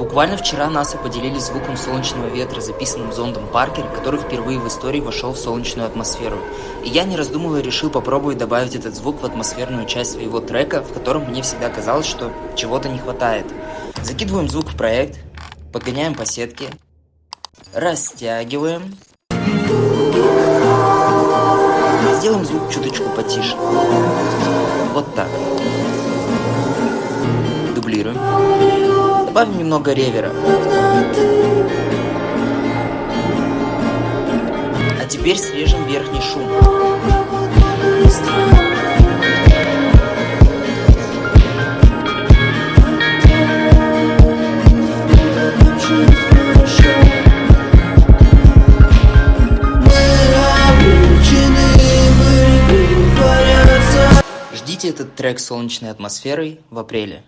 Буквально вчера НАСА поделились звуком солнечного ветра, записанным зондом Паркер, который впервые в истории вошел в солнечную атмосферу. И я, не раздумывая, решил попробовать добавить этот звук в атмосферную часть своего трека, в котором мне всегда казалось, что чего-то не хватает. Закидываем звук в проект, подгоняем по сетке, растягиваем. Сделаем звук чуточку потише. Вот так. Дублируем. Добавим немного ревера. А теперь срежем верхний шум. Ждите этот трек с солнечной атмосферой в апреле.